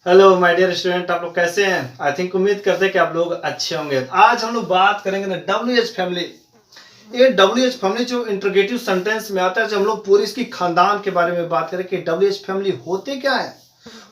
Hello my dear student, आप लोग कैसे हैं? आई थिंक उम्मीद करते हैं कि आप लोग अच्छे होंगे। आज हम लोग बात करेंगे ना डब्ल्यू एच फैमिली। ये डब्ल्यू एच फैमिली जो इंट्रोगेटिव सेंटेंस में आता है, जब हम लोग पूरी इसकी खानदान के बारे में बात करें कि डब्ल्यू एच फैमिली होते क्या है,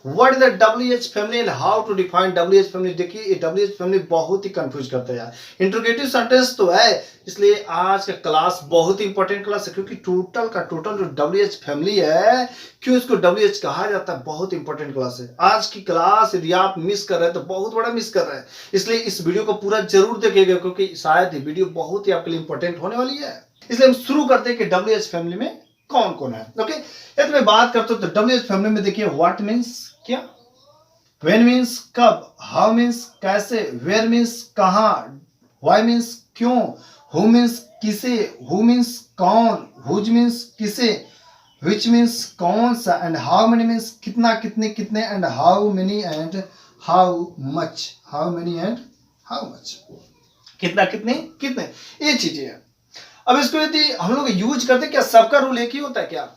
what is the W H family and how to define W H family. देखिए ये डब्ल्यू एच फैमिली बहुत ही कंफ्यूज करता है यार। इंट्रोगेटिव सेंटेंस तो है, इसलिए आज का क्लास बहुत ही इंपॉर्टेंट क्लास है, क्योंकि टोटल का टोटल जो डब्ल्यू एच फैमिली है, क्यों इसको डब्ल्यू एच कहा जाता है, बहुत इंपॉर्टेंट क्लास है। आज की क्लास यदि आप मिस कर रहे हैं तो बहुत बड़ा मिस कर रहे हैं, इसलिए इस वीडियो को पूरा जरूर देखिएगा, क्योंकि शायद ये वीडियो बहुत ही आपके लिए इंपॉर्टेंट होने वाली है। इसलिए हम शुरू करते हैं कि डब्ल्यू एच फैमिली में कौन कौन है। ओके, यदि मैं बात करता हूं तो डब्ल्यू एच फैमिली में देखिए व्हाट मीन्स क्या, when मीन्स कब, हाउ मीन्स कैसे, वेयर मीन्स कहां, why मीन्स क्यों, who मीन्स किसे, who मीन्स कौन, whose मीन्स किसे, which मीन्स कौन सा, एंड हाउ मेनी मीन्स कितना कितने कितने, and how many and how much, how many and how much, कितना कितने कितने, ये चीजें हैं। अब इसको यदि हम लोग यूज करते, क्या सबका रूल एक ही होता है क्या?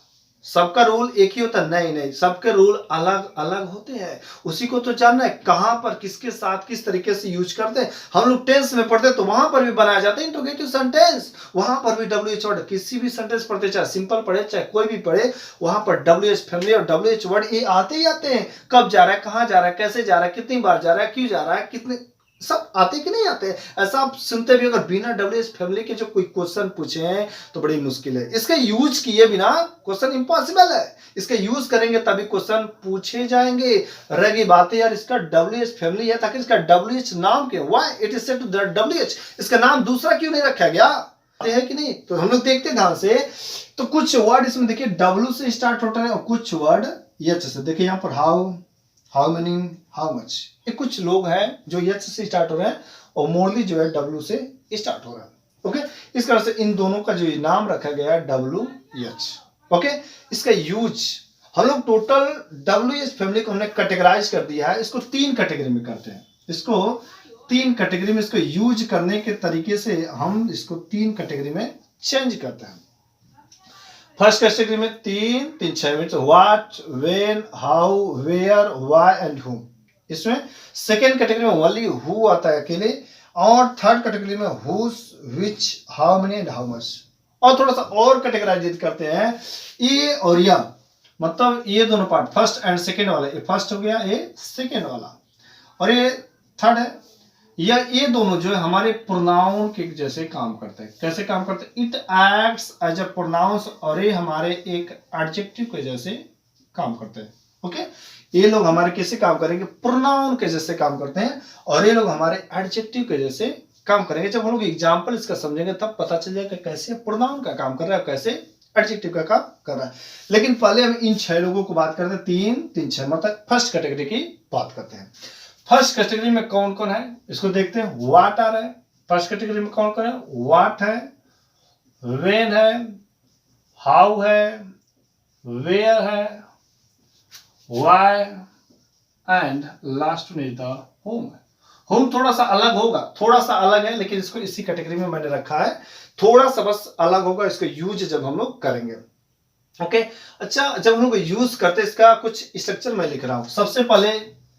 सबका रूल एक ही होता है? नहीं नहीं, सबके रूल अलग अलग होते हैं। उसी को तो जानना है कहां पर किसके साथ किस तरीके से यूज करते हैं। हम लोग टेंस में पढ़ते हैं तो वहां पर भी बनाया जाता है इंट्रोगेटिव सेंटेंस, वहां पर भी डब्ल्यू एच वर्ड, किसी भी सेंटेंस पढ़ते, चाहे सिंपल पढ़े चाहे कोई भी पढ़े, वहां पर डब्ल्यू एच फैमिली और डब्ल्यू एच वर्ड ये आते ही आते हैं। कब जा रहा है, कहां जा रहा है, कैसे जा रहा है, कितनी बार जा रहा है, क्यों जा रहा है, कितने, सब आते कि नहीं आते। ऐसा आप सुनते भी, अगर बिना डब्ल्यू एच फैमिली के जो कोई क्वेश्चन पूछे हैं तो बड़ी मुश्किल है। इसका यूज किए बिना क्वेश्चन इम्पॉसिबल है, इसका यूज करेंगे तभी क्वेश्चन पूछे जाएंगे। रही बात यार इसका डब्ल्यू एच फैमिली है, ताकि इसका डब्ल्यू एच नाम क्यों, why it is said to the W H, इसका नाम दूसरा क्यों नहीं रखा गया है कि नहीं? तो हम लोग देखते हैं ध्यान से। तो कुछ वर्ड इसमें देखिए डब्ल्यू से स्टार्ट होता है और कुछ वर्ड एच से। देखिए यहाँ पर हाउ मेनी, हाउ मच, ये कुछ लोग हैं जो एच से स्टार्ट हो रहे हैं और मोरली जो है डब्ल्यू से स्टार्ट हो रहा है। ओके, इस तरह से इन दोनों का जो नाम रखा गया है डब्ल्यू एच। ओके, इसका यूज हम लोग टोटल डब्ल्यू एच फैमिली को हमने कैटेगराइज कर दिया है, इसको तीन कैटेगरी में करते हैं। इसको तीन कैटेगरी में, इसको यूज करने के तरीके से हम इसको तीन कैटेगरी में चेंज करते हैं। फर्स्ट कैटेगरी में तीन तीन 6 मिनट, what, when, how, where, why and whom. इसमें सेकेंड कैटेगरी में ओनली हु आता है अकेले, और थर्ड कैटेगरी में whose, which, how many and how much. और थोड़ा सा और कैटेगराइज करते हैं, ये और या, मतलब ये दोनों पार्ट फर्स्ट एंड सेकेंड वाला, ये फर्स्ट हो गया, ये सेकेंड वाला, और ये थर्ड है। या ये दोनों जो है हमारे प्रोनाउन के जैसे काम करते हैं। कैसे काम करते हैं? It acts as a pronouns, और ये हमारे एक एडजेक्टिव के जैसे काम करते हैं। ओके, ये लोग हमारे कैसे काम करेंगे? प्रोनाउन के जैसे काम करते हैं, और ये लोग हमारे एडजेक्टिव के जैसे काम करेंगे। जब हम लोग एग्जाम्पल इसका समझेंगे तब पता चल जाएगा कैसे प्रोनाउन का काम कर रहा है, कैसे एडजेक्टिव का काम कर रहा है। लेकिन पहले हम इन 6 लोगों को बात करते हैं, 3 3 6, मतलब फर्स्ट कैटेगरी की बात करते हैं। फर्स्ट कैटेगरी में कौन कौन है इसको देखते हैं। व्हाट आ रहा है फर्स्ट कैटेगरी में, कौन कौन है? व्हाट है, व्हेन है, हाउ है, वेयर है, व्हाई, एंड लास्ट में द होम है। होम थोड़ा सा अलग होगा, थोड़ा सा अलग है, लेकिन इसको इसी कैटेगरी में मैंने रखा है। थोड़ा सा बस अलग होगा, इसको यूज जब हम लोग करेंगे। ओके, अच्छा, जब हम लोग यूज करते हैं इसका कुछ स्ट्रक्चर मैं लिख रहा हूं। सबसे पहले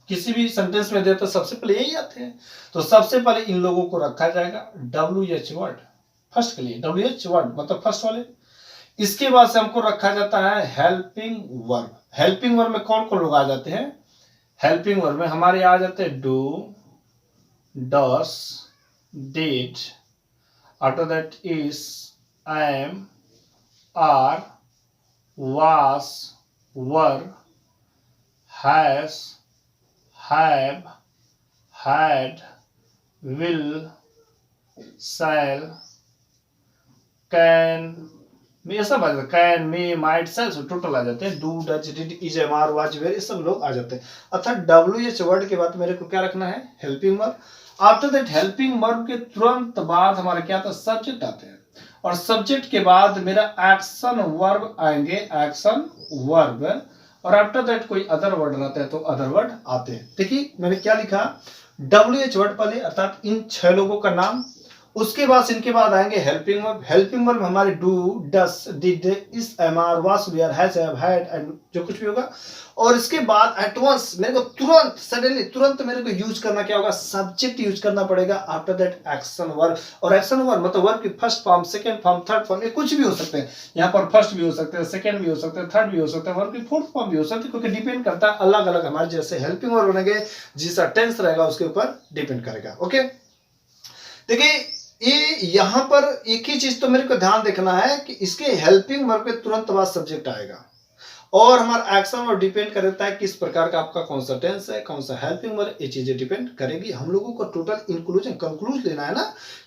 किसी भी सेंटेंस में देते सबसे पहले यही आते हैं, तो सबसे पहले इन लोगों को रखा जाएगा डब्ल्यू एच वर्ड। फर्स्ट के लिए डब्ल्यू एच वर्ड मतलब फर्स्ट वाले। इसके बाद से हमको रखा जाता है हेल्पिंग वर्ब। हेल्पिंग वर्ब में कौन कौन लोग आ जाते हैं? हेल्पिंग वर्ब में हमारे आ जाते हैं do, does, did, after that is, am, are, was, were, has, have, had, will, shall, can, ये सब आ जाते हैं। Can, may, might, shall, total आ जाते हैं। Do, does, did, is, am, are, was, were, ये सब लोग आ जाते हैं। अर्थात डब्ल्यू एच वर्ड के बाद मेरे को क्या रखना है? Helping verb. After that helping verb के तुरंत बाद हमारा क्या आता है? सब्जेक्ट आते हैं, और सब्जेक्ट के बाद मेरा एक्शन वर्ब आएंगे, एक्शन वर्ब, और आफ्टर दैट कोई अदर वर्ड रहता है तो अदर वर्ड आते हैं। देखिए मैंने क्या लिखा, डब्ल्यू एच वर्ड पहले, अर्थात इन 6 लोगों का नाम, उसके बाद इनके बाद आएंगे हेल्पिंग वर्ब। हेल्पिंग वर्ब हमारे do, does, did, is, am are, was, were, has, have, had, and जो कुछ भी होगा। और इसके बाद एट वंस मेरे को तुरंत, सडनली, तुरंत मेरे को यूज करना क्या होगा, सब्जेक्ट यूज करना पड़ेगा आफ्टर दैट एक्शन वर्ब। और एक्शन वर्ब मतलब वर्ब की first form, second form, third form, ये कुछ भी हो सकते हैं। यहाँ पर फर्स्ट भी हो सकते हैं, सेकंड भी हो सकते हैं, थर्ड भी हो सकते हैं, वर्ब की फोर्थ फॉर्म भी हो सकती है, क्योंकि डिपेंड करता है अलग अलग हमारे जैसे हेल्पिंग वर्ब बनेंगे, जिसका टेंस रहेगा उसके ऊपर डिपेंड करेगा। ओके, देखिए ये यहां पर एक ही चीज तो मेरे को ध्यान देखना है कि इसके हेल्पिंग वर्ब के तुरंत बाद सब्जेक्ट आएगा, और हमारा एक्शन और डिपेंड करता है किस प्रकार का आपका कौन सा टेंस है, कौन सा हेल्पिंग वर्ब, ये चीजें डिपेंड करेगी। हम लोगों को टोटल इंक्लूजन कंक्लूड लेना है ना,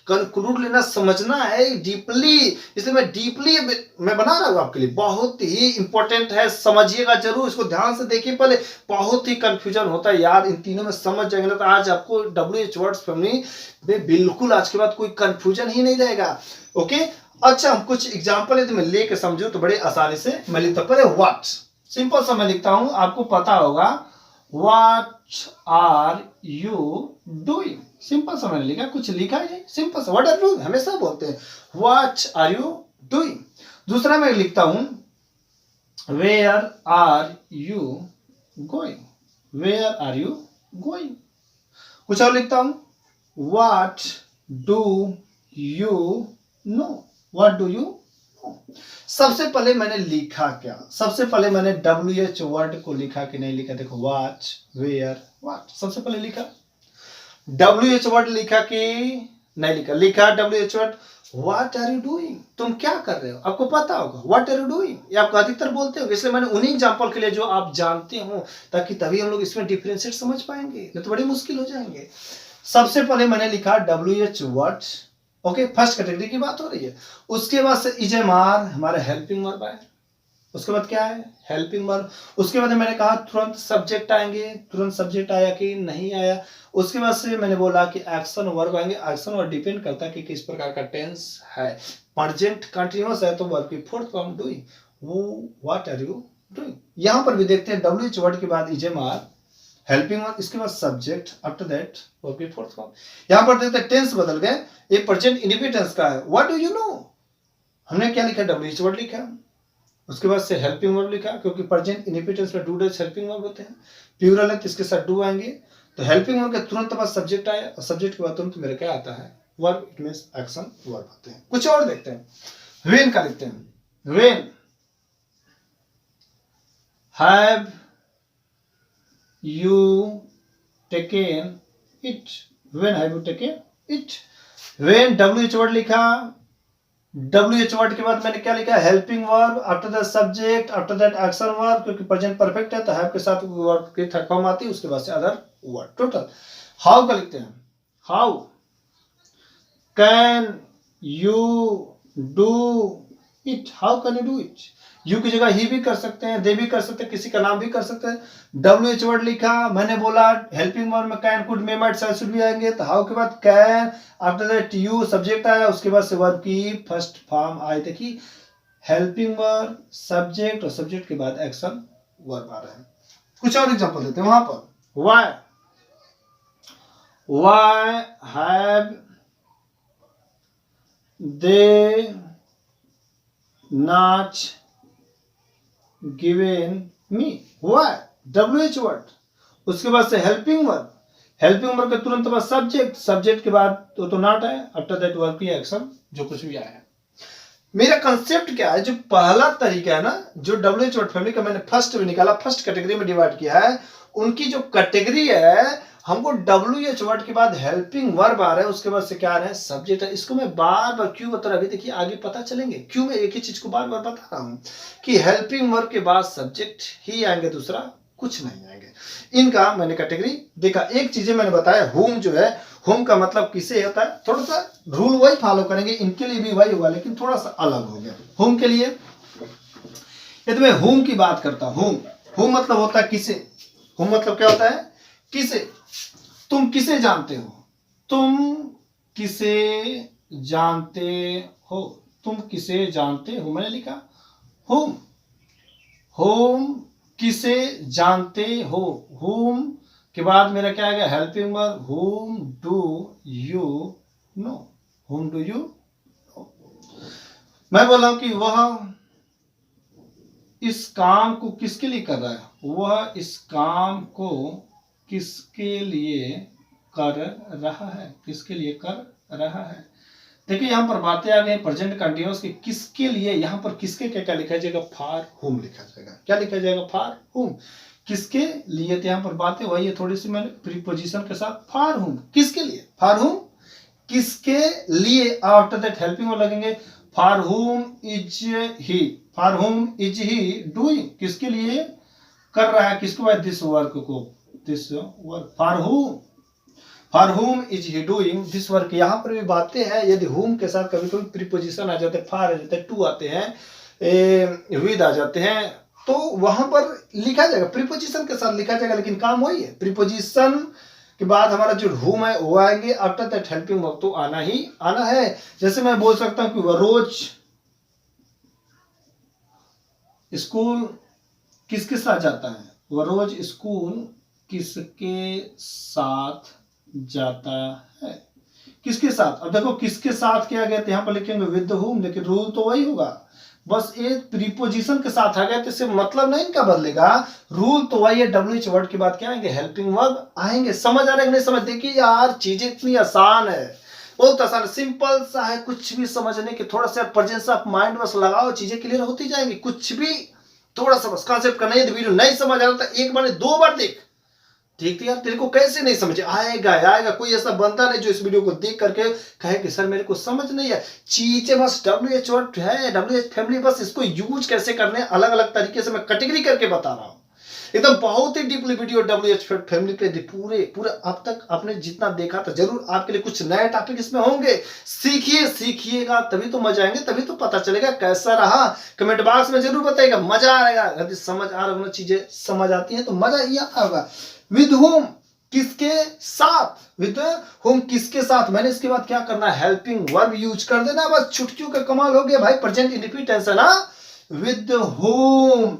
कंक्लूड लेना, समझना है डीपली, इसलिए मैं डीपली मैं बना रहा हूं आपके लिए, बहुत ही इंपॉर्टेंट है, समझिएगा जरूर, इसको ध्यान से देखिए। पहले बहुत ही कंफ्यूजन होता है यार, इन तीनों में समझ जाएंगे ना तो आज आपको WH वर्ड्स फैमिली में बिल्कुल आज के बाद कोई कंफ्यूजन ही नहीं रहेगा। ओके, अच्छा हम कुछ एग्जांपल यदि मैं लेके समझूं तो बड़े आसानी से मैं लिखता हूं। पहले व्हाट, सिंपल सा मैं लिखता हूं, आपको पता होगा what are you doing, simple सा मैंने लिखा, कुछ लिखा ही नहीं, सिंपल सा व्हाट आर यू, हमेशा बोलते हैं व्हाट आर यू डूइंग। दूसरा मैं लिखता हूं where are you going, where are you going. कुछ और लिखता हूं what do you know, what do you know. सबसे पहले मैंने लिखा क्या, सबसे पहले मैंने WH वर्ड को लिखा कि नहीं लिखा, देखो व्हाट, वेयर, व्हाट, सबसे पहले लिखा। WH वर्ड लिखा कि नहीं लिखा, लिखा WH word. What are you doing, तुम क्या कर रहे हो, आपको पता होगा व्हाट आर यू डूइंग, ये आप अधिकतर बोलते हो, इसलिए मैंने उन्हीं एग्जांपल के लिए जो आप जानते हो, ताकि तभी हम लोग इसमें डिफरेंशिएट समझ पाएंगे, नहीं तो बड़ी मुश्किल हो जाएंगे। सबसे पहले मैंने लिखा WH word, okay, first category की बात हो रही है। उसके बाद से इजमार हमारा हेल्पिंग वर्ब है, उसके बाद क्या है हेल्पिंग वर्ब। उसके बाद मैंने कहा तुरंत सब्जेक्ट आएंगे, तुरंत सब्जेक्ट आया कि नहीं आया। उसके बाद से मैंने बोला कि एक्शन वर्ब आएंगे, एक्शन वर्ब डिपेंड करता है कि किस प्रकार का टेंस है, प्रेजेंट कंटिन्यूअस है तो वर्ब की फोर्थ फॉर्म डूइंग, वो व्हाट आर यू डूइंग। यहां पर भी देखते हैं WH वर्ड के बाद इजमार, हेल्पिंग वर्ब, इसके बाद सब्जेक्ट, आफ्टर दैट वर्ब की फोर्थ फॉर्म। यहां पर देखते हैं टेंस बदल गए, ये प्रेजेंट इंडिफिनिट टेंस का है। व्हाट डू यू नो, हमने क्या लिखा WH वर्ड लिखा, उसके बाद से हेल्पिंग वर्ब लिखा, क्योंकि प्रेजेंट इंडिफिनिट टेंस में डू डज हेल्पिंग वर्ब होते हैं, प्लूरल है तो इसके साथ डू आएंगे, तो हेल्पिंग वर्ब के तुरंत बाद सब्जेक्ट आया, और सब्जेक्ट के बाद तुरंत मेरे क्या आता है verb, it means action verb होते हैं। कुछ और देखते हैं, व्हेन का लिखते हैं, when have you taken it, when have you taken it। when WH word लिखा, WH वर्ड के बाद मैंने क्या लिखा helping verb, after the subject, after that action verb, क्योंकि प्रेजेंट परफेक्ट है तो हैव के साथ वर्ब की थर्ड फॉर्म आती है, उसके बाद से अदर वर्ड। टोटल हाउ का लिखते हैं, how can you do it, how can you do it. You की जगह ही भी कर सकते हैं, दे भी कर सकते हैं, किसी का नाम भी कर सकते हैं। WH वर्ड लिखा, मैंने बोला हेल्पिंग वर्ब में can, could, may, might, shall, should भी आएंगे, तो हाउ के बाद can, after that you subject आया, उसके बाद से वर्ब की फर्स्ट फॉर्म आई, देखिए हेल्पिंग वर्ब, सब्जेक्ट, और सब्जेक्ट के बाद एक्शन वर्ब आ रहा है। कुछ और एग्जांपल देते हैं वहां पर, why have they not given me, why WH word, उसके बाद से हेल्पिंग वर्ब, हेल्पिंग वर्ब के तुरंत बाद सब्जेक्ट, सब्जेक्ट के बाद तो नॉट है, आफ्टर दैट वर्ब की एक्शन जो कुछ भी आया है। मेरा कंसेप्ट क्या है, जो पहला तरीका है ना, जो WH वर्ड फैमिली का मैंने फर्स्ट में निकाला, फर्स्ट कैटेगरी में डिवाइड किया है, उनकी जो कैटेगरी है, हमको WH वर्ड के बाद हेल्पिंग वर्ब आ रहा है, उसके बाद से क्या आ रहा है सब्जेक्ट है। इसको मैं बार बार क्यों बता रहा हूं, अभी देखिए आगे पता चलेंगे क्यों मैं एक ही चीज को बार बार बता रहा हूं, कि हेल्पिंग वर्ब के बाद सब्जेक्ट ही आएंगे, दूसरा कुछ नहीं आएंगे। इनका मैंने कैटेगरी देखा। एक चीज मैंने बताया, होम जो है, होम का मतलब किसे होता है, थोड़ा सा रूल वही फॉलो करेंगे, इनके लिए भी वही होगा, लेकिन थोड़ा सा अलग हो गया। होम के लिए यदि मैं होम की बात करता हूं, होम मतलब होता है किसे, होम मतलब क्या होता है किसे, तुम किसे जानते हो, तुम किसे जानते हो, तुम किसे जानते हो, मैंने लिखा होम, होम किसे जानते हो, होम के बाद मेरा क्या आ गया helping verb, home do you no, whom do you know? मैं बोल रहा हूं कि वह इस काम को किसके लिए कर रहा है, वह इस काम को किसके लिए कर रहा है, किसके लिए कर रहा है। देखिए यहाँ पर बातें आ गई प्रेजेंट कंटिन्यूअस के किसके लिए, यहाँ पर किसके क्या क्या लिखा जाएगा, फॉर होम लिखा जाएगा। क्या लिखा जाएगा, फॉर होम, किसके लिए। तो यहाँ पर बातें वही है, थोड़ी सी मैंने प्रीपोजिशन के साथ, फॉर होम, किसके लिए, फॉर होम, किसके लिए। आफ्टर दैट हेल्पिंग वर्ब लगेंगे, for home is he, for home is he doing, किसके लिए कर रहा है, किसके बाद दिस वर्क को, this work, for home is he doing this work. यहाँ पर भी बातें हैं, यदि होम के साथ कभी कभी प्रीपोजिशन आ जाते हैं, फार आ जाते हैं, टू आते हैं, विद आ जाते हैं, तो वहां पर लिखा जाएगा, प्रीपोजिशन के साथ लिखा जाएगा, लेकिन काम वही है। प्रीपोजिशन के बाद हमारा जो होम है वो आएंगे, आफ्टर दैट हेल्पिंग वर्ब तो आना ही आना है। जैसे मैं बोल सकता हूं कि वह रोज स्कूल किसके साथ जाता है, वह रोज स्कूल किसके साथ जाता है, किसके साथ। अब देखो किसके साथ किया गया, तो यहाँ पर लिखेंगे विद होम, लेकिन रूल तो वही होगा, बस ये प्रीपोजिशन के साथ आ गया तो इससे मतलब नहीं इनका बदलेगा, रूल तो वही है। WH वर्ड के बाद क्या आएंगे, हेल्पिंग वर्ब आएंगे। समझ आ रहा है नहीं समझ, देखिए यार चीजें इतनी आसान है, बहुत आसान है, सिंपल सा है, कुछ भी समझने के थोड़ा सा प्रेजेंस ऑफ माइंड बस लगाओ, चीजें क्लियर होती जाएंगी। कुछ भी थोड़ा सा बस कॉन्सेप्ट करना है, वीडियो नहीं समझ आ रहा था एक बार 2 बार देख, ठीक है यार, तेरे को कैसे नहीं समझ आएगा, आएगा। कोई ऐसा बनता नहीं जो इस वीडियो को देख करके कहे कि सर मेरे को समझ नहीं है। चीजें बस WH वर्ड है, WH फैमिली, बस इसको यूज कैसे करने अलग अलग तरीके से मैं कैटेगरी करके बता रहा हूं, एकदम बहुत ही डीपली वीडियो WH फैमिली पे पूरे अब तक आपने जितना देखा था, जरूर आपके लिए कुछ नए टॉपिक इसमें होंगे। सीखिएगा तभी तो मजा आएंगे, तभी तो पता चलेगा कैसा रहा। कमेंट बॉक्स में जरूर बताइएगा, मजा आएगा। यदि समझ आ रहा, चीजें समझ आती है तो मजा ही आता होगा। विद होम किसके साथ, विद होम किसके साथ, मैंने इसके बाद क्या करना है, हेल्पिंग वर्ब यूज कर देना, बस छुटकियों का कमाल हो गया भाई। प्रेजेंट इंडेफिनिट टेंस है ना, with whom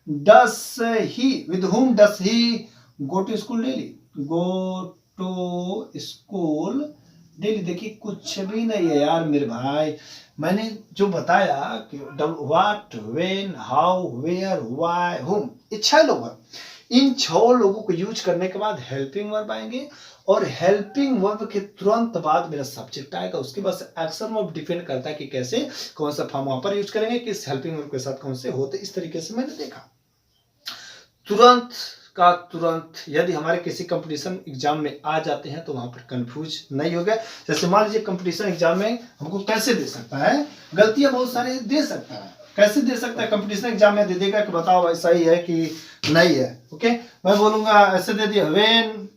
does he, with whom does he go to school daily, go to school daily. देखिए कुछ भी नहीं है यार मेरे भाई, मैंने जो बताया कि what, when, how, where, why, whom, ये 6 लोग हैं। इन 6 लोगों को यूज करने के बाद हेल्पिंग वर्ब आएंगे, और हेल्पिंग वर्ब के तुरंत बाद मेरा सब्जेक्ट आएगा। उसके बाद एक्शन वर्ब डिपेंड करता है कि कैसे कौन सा फॉर्म वहां पर यूज करेंगे, किस हेल्पिंग वर्ब के साथ कौन से होते, इस तरीके से मैंने देखा। तुरंत का तुरंत यदि हमारे किसी कंपटीशन एग्जाम में आ जाते हैं तो वहां पर कंफ्यूज नहीं हो गया। जैसे मान लीजिए कंपटीशन एग्जाम में हमको कैसे दे सकता है, गलतियां बहुत सारे दे सकता है, कैसे दे सकता है, कंपटीशन एग्जाम में दे देगा कि बताओ भाई सही है कि नहीं है। ओके, मैं बोलूंगा ऐसे दे दिया, when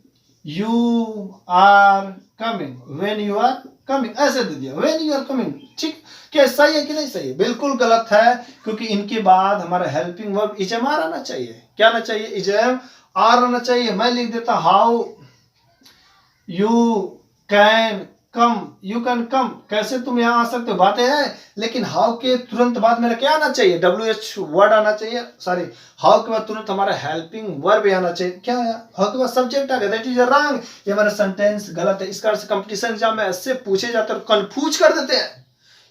you are coming, when you are coming, ऐसे दे दिया, व्हेन यू आर कमिंग। ठीक, क्या सही है कि नहीं सही है, बिल्कुल गलत है, क्योंकि इनके बाद हमारा हेल्पिंग वर्ब इजमार आना चाहिए। क्या आना चाहिए, इजम आर आना चाहिए। मैं लिख देता how you can come, you can come, कैसे तुम यहां आ सकते हो, बातें हैं, लेकिन हाउ के तुरंत बाद मेरा क्या आना चाहिए, WH वर्ड आना चाहिए। सॉरी, हाउ के बाद तुरंत हमारा हेल्पिंग वर्ब आना चाहिए। क्या है, हाउ के बाद सब्जेक्ट आ गया, दैट इज रॉन्ग, ये हमारा सेंटेंस गलत है। इस कारण से कंपटीशन एग्जाम में ऐसे पूछे जाते हैं, कंफ्यूज कर देते हैं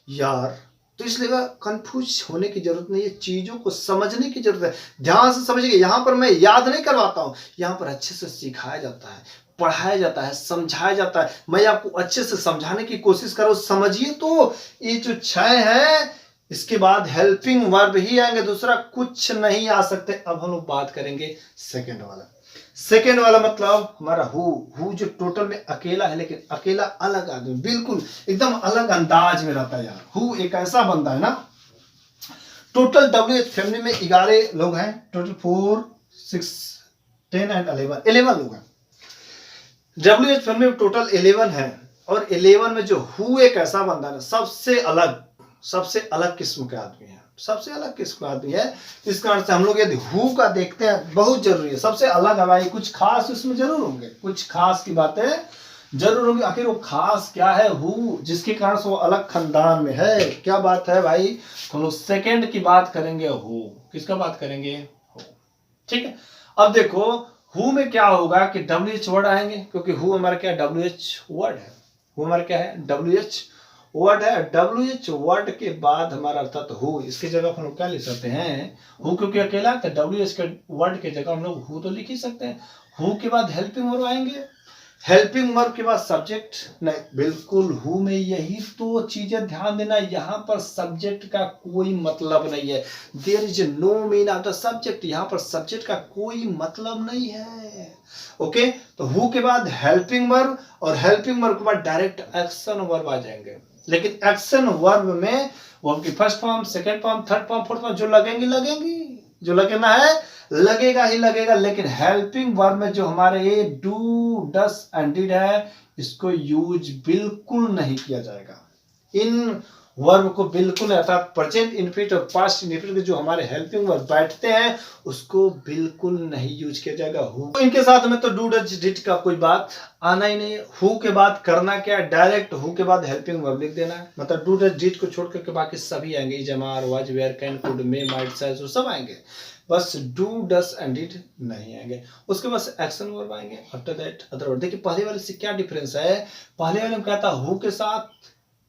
यार। तो इसलिए कंफ्यूज होने की जरूरत नहीं है, चीजों को समझने की जरूरत है, ध्यान से समझिए। यहाँ पर मैं याद नहीं करवाता हूँ, यहाँ पर अच्छे से सिखाया जाता है, पढ़ाया जाता है, समझाया जाता है। मैं आपको अच्छे से समझाने की कोशिश करो, समझिए। तो ये जो 6 है, इसके बाद हेल्पिंग वर्ब ही आएंगे, दूसरा कुछ नहीं आ सकते। अब हम लोग बात करेंगे सेकेंड वाला। सेकेंड वाला मतलब हमारा हु जो टोटल में अकेला है, लेकिन अकेला अलग आदमी, बिल्कुल एकदम अलग अंदाज में रहता है यार। हु एक ऐसा बंदा है ना, टोटल WH फैमिली में 11 लोग हैं, टोटल 4, 6, 10 एंड 11 लोग हैं। WH फैमिली में टोटल 11 है, और 11 में जो हु एक ऐसा बंदा है, सबसे अलग किस्म के आदमी है, सबसे अलग किस्म का आदमी है। इस कारण से हम लोग यदि हु का देखते हैं, बहुत जरूरी है, सबसे अलग है भाई। कुछ खास उसमें जरूर होंगे, कुछ खास की बातें जरूर होंगी। आखिर वो खास क्या है, हु, जिसके कारण से वो अलग खानदान में है, क्या बात है भाई। हम लोग सेकेंड की बात करेंगे, हु, किसका बात करेंगे, हु, ठीक है। अब देखो हु में क्या होगा कि WH वर्ड आएंगे, क्योंकि हु हमारा क्या WH वर्ड है, हु हमारा क्या है WH वर्ड है, WH वर्ड के बाद हमारा अर्थात हु, इसकी जगह हम लोग क्या लिख सकते हैं, हु क्योंकि अकेला है तो WH के वर्ड के जगह हम लोग हु तो लिख ही सकते हैं। हु के बाद हेल्पिंग वर्ब आएंगे, हेल्पिंग वर्ब के बाद सब्जेक्ट नहीं, बिल्कुल हु में यही तो चीजें ध्यान देना, यहाँ पर सब्जेक्ट का कोई मतलब नहीं है। There is no mean of the subject, यहाँ पर सब्जेक्ट का कोई मतलब नहीं है। ओके, तो हु के बाद हेल्पिंग वर्ब और हेल्पिंग वर्ब के बाद डायरेक्ट एक्शन वर्ब आ जाएंगे। लेकिन एक्शन वर्ब में वर्ब की first form, second form, third form, fourth form जो लगेंगी, जो लगना है लगेगा ही लगेगा। लेकिन हेल्पिंग वर्ब में जो हमारे ये डू, डस एंड डिड है, इसको यूज बिल्कुल नहीं किया जाएगा। इन वर्ब को बिल्कुल, अर्थात प्रेजेंट इनफिनिट और पास्ट इनफिनिट के जो हमारे हेल्पिंग वर्ब बैठते हैं उसको बिल्कुल नहीं यूज किया जाएगा। हु इनके साथ में तो डू, डस, डिड का कोई बात आना ही नहीं है। हु के बाद करना क्या, डायरेक्ट हु के बाद हेल्पिंग वर्ब लिख देना है। मतलब डू, डस, डिड को छोड़ करके बाकी सभी आएंगे, is, are, was, were, can, could, may, might, शायद, सब आएंगे। बस डू, डस एंड डिड नहीं आएंगे। उसके बाद एक्शन वर्ब आएंगे, आफ्टर दैट अदर वर्ब। देखिए पहले वाले से क्या डिफरेंस है, पहले वाले में क्या था, हु के साथ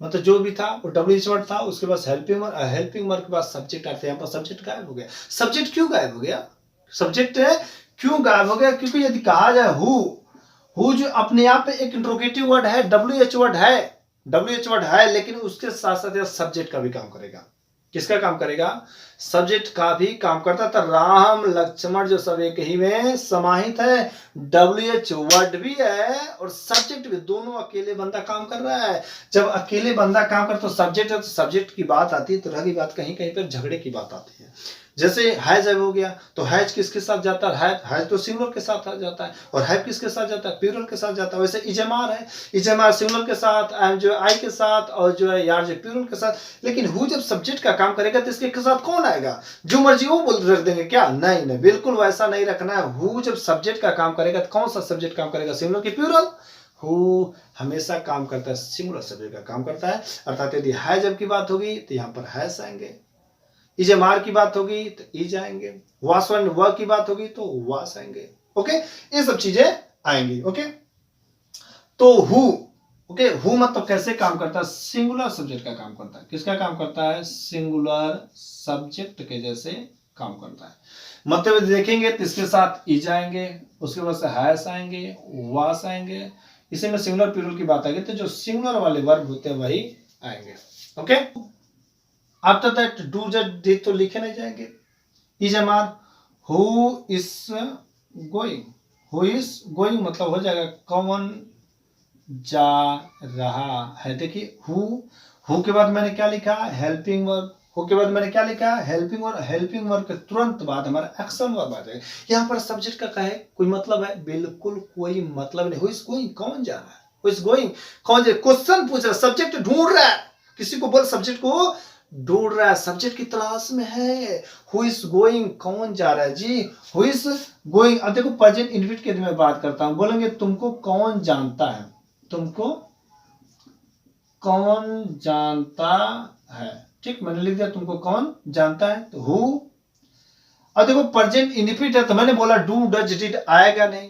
मतलब जो भी था वो WH वर्ड था, उसके बाद हेल्पिंग वर्ब के बाद सब्जेक्ट आते हैं। यहाँ पर सब्जेक्ट गायब हो गया। सब्जेक्ट क्यों गायब हो गया, सब्जेक्ट क्यों गायब हो गया, क्योंकि यदि कहा जाए हु जो अपने आप में एक इंट्रोगेटिव वर्ड है, WH वर्ड है, लेकिन उसके साथ साथ सब्जेक्ट का भी काम करेगा। किसका काम करेगा, सब्जेक्ट का भी काम करता था। राम लक्ष्मण जो सब एक ही में समाहित है, WH वर्ड भी है और सब्जेक्ट भी, दोनों अकेले बंदा काम कर रहा है। जब अकेले बंदा काम कर तो सब्जेक्ट है, तो सब्जेक्ट की बात आती है तो रही बात कहीं कहीं पर झगड़े की बात आती है। जैसे हैज हो गया तो हैज किसके साथ जाता है, हैज तो सिंगुलर के साथ जाता है, और हैव किसके साथ जाता है, प्लूरल के साथ जाता है। वैसे इजमार है, इजमार सिंगुलर के साथ, आई जो आई के साथ, और जो है यार जो प्लूरल के साथ। लेकिन हु जब सब्जेक्ट का काम करेगा तो इसके साथ कौन आएगा, जो मर्जी वो बोल रख देंगे क्या, नहीं, बिल्कुल वैसा नहीं रखना है। हु जब सब्जेक्ट का काम करेगा तो कौन सा सब्जेक्ट काम करेगा, सिंगुलर की प्लूरल। हु हमेशा काम करता है सिंगुलर सब्जेक्ट का काम करता है। अर्थात यदि है जब की बात होगी तो यहाँ पर हैज आएंगे, इज मार की बात होगी तो इज आएंगे, वास वन वर्क की बात होगी तो वास आएंगे। ओके, ये सब चीजें आएंगी। ओके, तो हु, ओके, हु मतलब कैसे काम करता है, सिंगुलर सब्जेक्ट का काम करता है। किसका काम करता है, सिंगुलर सब्जेक्ट के जैसे काम करता है। मतलब देखेंगे तो इसके साथ इज आएंगे, उसके बाद से हैस आएंगे, वास आएंगे। इसी में सिंगुलर प्लूरल की बात आएगी तो जो सिंगुलर वाले वर्ब होते हैं वही आएंगे। Okay, after that do, did तो लिखे नहीं जाएंगे। इज अमार, हु इज गोइंग मतलब हो जाएगा कौन जा रहा है। देखिए हु के बाद मैंने क्या लिखा, हेल्पिंग वर्ब। हु के बाद मैंने क्या लिखा, हेल्पिंग वर्ब। हेल्पिंग वर्ब के तुरंत बाद हमारा एक्शन वर्ब आ जाएगा। यहाँ पर सब्जेक्ट का कहे कोई मतलब है, बिल्कुल कोई मतलब नहीं। हु इज गोइंग, कौन जा रहा है, हु इज गोइंग, कौन जा, क्वेश्चन पूछ रहा है, सब्जेक्ट ढूंढ रहा है, किसी को बोल सब्जेक्ट को ढूंढ रहा है, सब्जेक्ट की तलाश में है। हु इज गोइंग, कौन जा रहा है जी, हु इज गोइंग। अब देखो प्रेजेंट इनफिनिट के मैं बात करता हूं, बोलेंगे तुमको कौन जानता है, तुमको कौन जानता है, ठीक, मैंने लिख दिया तुमको कौन जानता है, तो हु। अब देखो प्रेजेंट इनफिनिट है तो मैंने बोला डू, डज, डिड आएगा नहीं।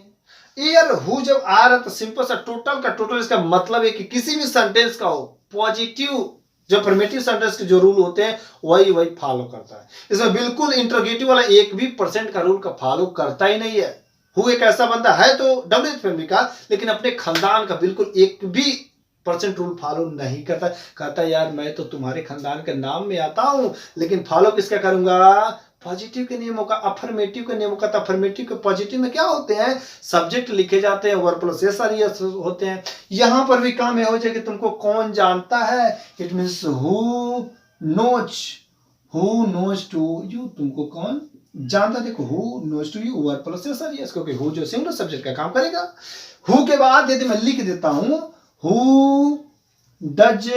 यार हु जब आ रहा है तो सिंपल सा टोटल का टोटल, इसका मतलब है कि किसी भी सेंटेंस का हो, पॉजिटिव जो अफर्मेटिव सेंटेंस के जो रूल होते हैं वही फॉलो करता है। इसमें बिल्कुल इंट्रोगेटिव वाला 1% का रूल का फॉलो करता ही नहीं है। हु एक ऐसा बंदा है तो WH फैमिली का, लेकिन अपने खानदान का बिल्कुल 1% रूल फॉलो नहीं करता। कहता है यार मैं तो तुम्हारे खानदान के नाम में आता हूं, लेकिन फॉलो किसका करूंगा, पॉजिटिव के नियमों का, अफर्मेटिव के नियमों का। तो अफर्मेटिव के पॉजिटिव में क्या होते हैं, सब्जेक्ट लिखे जाते हैं, वर्ब प्लस एस होते हैं। यहां पर भी काम है हो जाए कि तुमको कौन जानता है, it means who knows to you, तुमको कौन जानता। देखो who knows to you, verb plus S, क्योंकि हु जो सिंगुलर सब्जेक्ट का काम करेगा। हु के बाद यदि मैं लिख देता हूं who does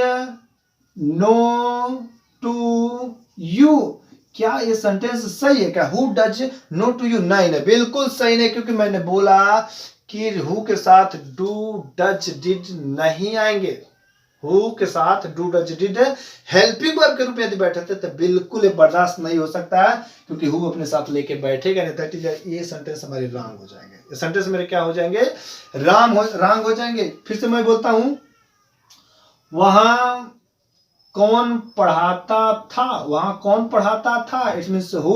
know to you, क्या ये सेंटेंस सही है क्या, who does know to you, नहीं, बिल्कुल सही नहीं, क्योंकि मैंने बोला कि हु के साथ डू, डज, डिड नहीं आएंगे। हु के साथ do, does, did helping verb के रूप में यदि बैठे थे तो बिल्कुल बर्दाश्त नहीं हो सकता है, क्योंकि हु अपने साथ लेके बैठेगा नहीं। दैट इज, ये सेंटेंस हमारे रॉन्ग हो जाएंगे, ये सेंटेंस मेरे क्या हो जाएंगे, रॉन्ग हो जाएंगे। फिर से मैं बोलता हूं, वहां कौन पढ़ाता था, वहां कौन पढ़ाता था, इट मीन्स हु।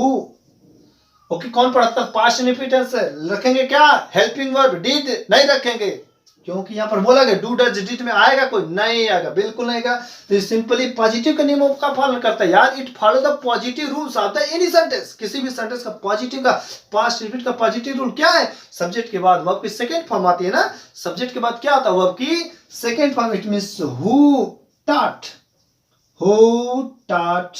ओके, कौन पढ़ाता, पास्ट इंडिपेंडेंस रखेंगे क्या, हेल्पिंग वर्ब डिड नहीं रखेंगे, क्योंकि यहाँ पर बोला गया डू डज डिड में आएगा कोई, नहीं आएगा, बिल्कुल नहीं आएगा। तो सिंपली पॉजिटिव के नियमों का पालन करता है यार, it follow the positive rules आता है एनी सेंटेंस, किसी भी सेंटेंस का पॉजिटिव का पास्ट रिपीट का पॉजिटिव रूल क्या है, सब्जेक्ट के बाद वर्ब की सेकंड फॉर्म आती है ना, सब्जेक्ट के बाद क्या आता है, वर्ब की second form, it means who taught, who taught,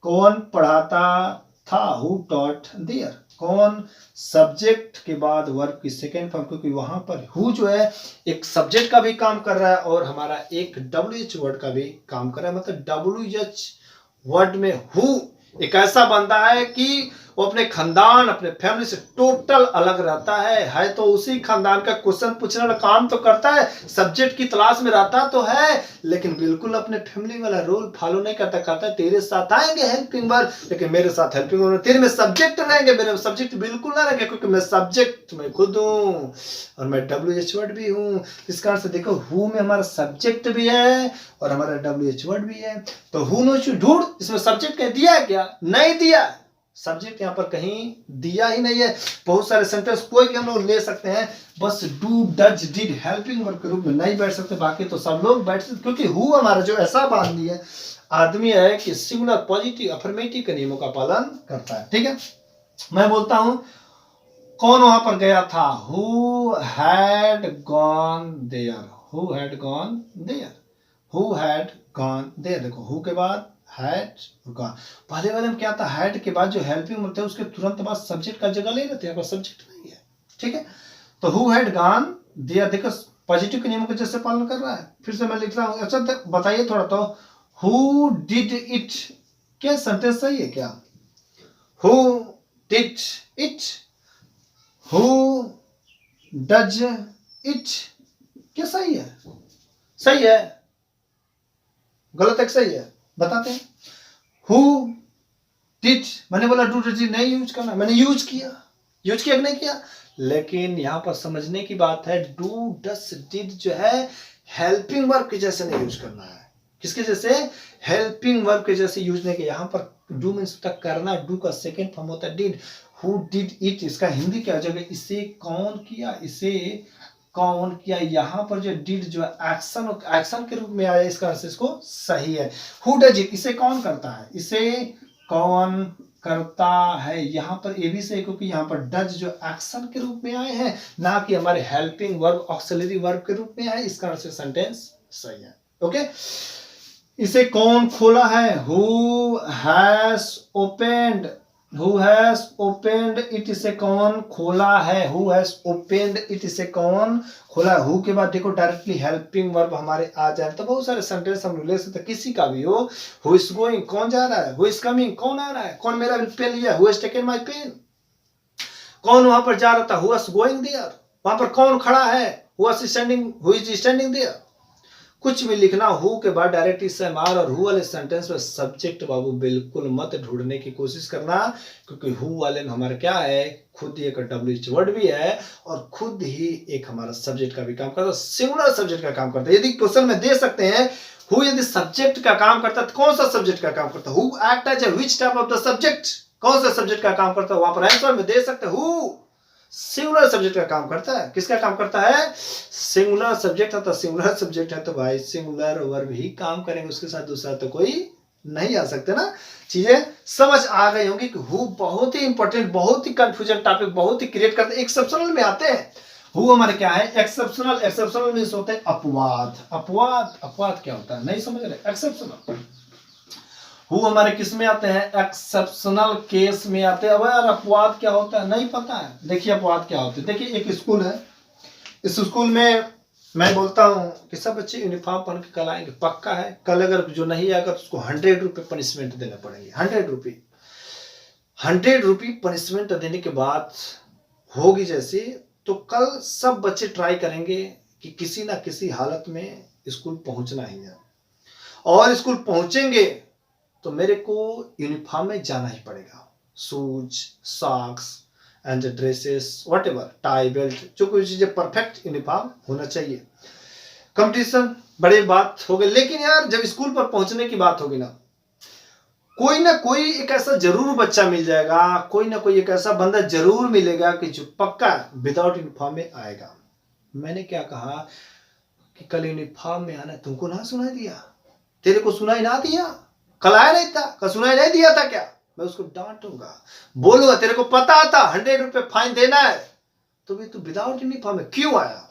कौन पढ़ाता था, हु टॉट देयर, कौन, सब्जेक्ट के बाद वर्ब की सेकेंड फॉर्म, क्योंकि वहां पर हु जो है एक सब्जेक्ट का भी काम कर रहा है और हमारा एक WH वर्ड का भी काम कर रहा है, मतलब WH वर्ड में हु एक ऐसा बंदा है कि वो अपने खानदान अपने फैमिली से टोटल अलग रहता है तो उसी खानदान का क्वेश्चन पूछने वाला काम तो करता है, सब्जेक्ट की तलाश में रहता तो है, लेकिन बिल्कुल अपने फैमिली वाला रोल फॉलो नहीं करता, करता है तेरे साथ आएंगे हेल्पिंग वर्ब, लेकिन मेरे साथ हेल्पिंग वर्ब, तेरे में सब्जेक्ट रहेंगे, मेरे में सब्जेक्ट बिल्कुल ना रहेंगे, क्योंकि मैं सब्जेक्ट मैं खुद हूँ और मैं WH वर्ड भी हूँ। इस कारण से देखो हु में हमारा सब्जेक्ट भी है और हमारा WH वर्ड भी है। तो हु नो टू ढूंढ, इसमें सब्जेक्ट कहीं दिया है क्या, नहीं दिया, सब्जेक्ट यहाँ पर कहीं दिया ही नहीं है। बहुत सारे सेंटेंस कोई भी हम लोग ले सकते हैं, बस do does did helping verb के रूप में नहीं बैठ सकते, बाकी तो सब लोग बैठ सकते, क्योंकि हु हमारा जो ऐसा बांध दिया आदमी है कि सिंगुलर पॉजिटिव अफर्मेटिव के नियमों का पालन करता है। ठीक है, मैं बोलता हूं कौन वहां पर गया था, who had gone there, who had gone there, who had gone there. देखो हु के बाद हैड गॉन, पहले वाले में क्या था, हैड के बाद जो हेल्पिंग होता है उसके तुरंत बाद सब्जेक्ट का जगह ले लेते हैं, पर सब्जेक्ट नहीं है। ठीक है, तो हु हैड गॉन देयर, देखो पॉजिटिव के नियमों का जैसे पालन कर रहा है। फिर से मैं लिख रहा हूं, अच्छा बताइए थोड़ा, तो हु डिड इट, क्या सेंटेंस सही है क्या, who did it, who does it, क्या सही है, सही है, गलत है, सही है, बताते हैं। हु डिड, मैंने बोला डू डज नहीं यूज करना, मैंने यूज किया कि नहीं किया, लेकिन यहां पर समझने की बात है डू डज डिड जो है हेल्पिंग वर्ब के जैसे नहीं यूज करना है, किसके जैसे, हेल्पिंग वर्ब के जैसे यूज नहीं किया। यहां पर डू मीन्स होता करना, डू का सेकेंड फॉर्म होता है डिड, हु डिड इट, इसका हिंदी क्या हो जाएगा, इसे कौन किया, इसे कौन किया। यहां पर जो डिड जो एक्शन एक्शन के रूप में आया, इस कारण से इसको सही है। हु डज इट, इसे कौन करता है, इसे कौन करता है, यहां पर ए भी सही, क्योंकि यहां पर डज जो एक्शन के रूप में आए हैं, ना कि हमारे हेल्पिंग वर्ब ऑक्सिलरी वर्ब के रूप में आए, इस कारण से सेंटेंस सही है। ओके, इसे कौन खोला है, who has opened, who has opened it, इसे कौन खोला है, हु हैज ओपेंड इट, इसे कौन खोला। हु के बाद देखो डायरेक्टली हेल्पिंग वर्ब हमारे आ जाए, तो बहुत सारे सेंटेंस हम ले सकते, किसी का भी हो, हु इज गोइंग, कौन जा रहा है, हु इज कमिंग, कौन आ रहा है, कौन मेरा पेन लिया, who has taken my pen, कौन वहां पर जा रहा था, हु वाज गोइंग देयर, वहां पर कौन खड़ा है, who was standing, who is standing there. कुछ भी लिखना हु के बाद डायरेक्ट इस्तेमाल, और हु वाले सेंटेंस में सब्जेक्ट बाबू बिल्कुल मत ढूंढने की कोशिश करना, क्योंकि हु वाले में हमारा क्या है, खुद ही एक WH वर्ड भी है और खुद ही एक हमारा सब्जेक्ट का भी काम करता है, सिंगुलर सब्जेक्ट का काम करता है। यदि क्वेश्चन में दे सकते हैं हु यदि सब्जेक्ट का काम करता है, तो कौन सा सब्जेक्ट का काम करता है, who act as which type of the subject, कौन सा सब्जेक्ट का काम करता है, वहां पर आंसर में दे सकते हैं हु सिंगुलर सब्जेक्ट का काम करता है। किसका काम करता है, सिंगुलर सब्जेक्ट है, तो सिंगुलर सब्जेक्ट है तो भाई सिंगुलर वर्ब ही काम करेंगे, उसके साथ दूसरा तो कोई नहीं आ सकते ना। चीजें समझ आ गई होंगी कि हु बहुत ही इंपॉर्टेंट, बहुत ही कंफ्यूजन टॉपिक, बहुत ही क्रिएट करते, एक्सेप्शनल में आते हैं। हु हमारे क्या है, एक्सेप्शनल, एक्सेप्शनल मींस होते हैं अपवाद, अपवाद, अपवाद क्या होता है नहीं समझ रहे, एक्सेप्शनल। हु हमारे किस में आते हैं, एक्सेप्शनल केस में आते हैं। अब यार अपवाद क्या होता है नहीं पता है, देखिए अपवाद क्या होते हैं। देखिए एक स्कूल है, इस स्कूल में मैं बोलता हूं कि सब बच्चे यूनिफॉर्म पहन के कल आएंगे, पक्का है, कल अगर जो नहीं आएगा तो उसको 100 रुपये पनिशमेंट देने पड़ेंगे, 100 रुपये, 100 रुपये पनिशमेंट देने के बाद होगी जैसे, तो कल सब बच्चे ट्राई करेंगे कि किसी ना किसी हालत में स्कूल पहुंचना ही है, और स्कूल पहुंचेंगे तो मेरे को यूनिफॉर्म में जाना ही पड़ेगा, shoes, socks and dresses, whatever, tie, belt, जो कोई चीजें परफेक्ट यूनिफॉर्म होना चाहिए। कंपटीशन बड़ी बात हो गई, लेकिन यार जब स्कूल पर पहुंचने की बात होगी ना कोई एक ऐसा जरूर बच्चा मिल जाएगा, कोई ना कोई एक ऐसा बंदा जरूर मिलेगा कि जो पक्का विदाउट यूनिफॉर्म में आएगा। मैंने क्या कहा कि कल यूनिफॉर्म में आना, तुमको ना सुनाई दिया? तेरे को सुनाई ना दिया? कल आया नहीं था? कल सुनाई नहीं दिया था क्या? मैं उसको डांटूंगा, बोलूंगा तेरे को पता था 100 रुपए फाइन देना है, तो भी तू विदाउट यूनिफॉर्म में क्यों आया?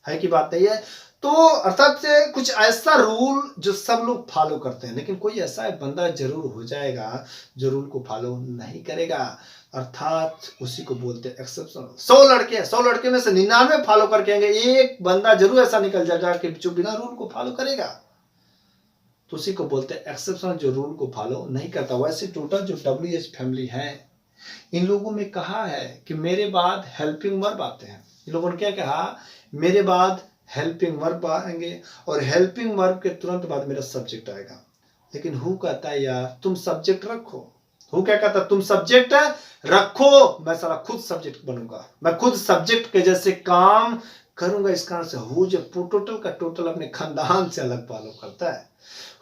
है कि बात नहीं है? तो अर्थात से कुछ ऐसा रूल जो सब लोग फॉलो करते हैं, लेकिन कोई ऐसा बंदा जरूर हो जाएगा जो रूल को फॉलो नहीं करेगा, अर्थात उसी को बोलते हैं एक्सेप्शन। 100 लड़के में से 99 फॉलो करके आएंगे, एक बंदा जरूर ऐसा निकल जाएगा कि जो बिना रूल को फॉलो करेगा, तो उसी को बोलते हैं एक्सेप्शन, जो रूल को फॉलो नहीं करता। वैसे टोटल जो WH फैमिली है, इन लोगों में कहा है कि मेरे बाद हेल्पिंग वर्ब आते हैं। इन लोगों ने क्या कहा? मेरे बाद हेल्पिंग वर्ब आएंगे और हेल्पिंग वर्ब के तुरंत बाद मेरा सब्जेक्ट आएगा। लेकिन हु कहता है यार तुम सब्जेक्ट रखो। हु क्या कहता है? तुम सब्जेक्ट रखो, मैं सारा खुद सब्जेक्ट बनूंगा, मैं खुद सब्जेक्ट के जैसे काम करूंगा। इस कारण से हु जो टोटल का टोटल अपने खानदान से अलग फॉलो करता है।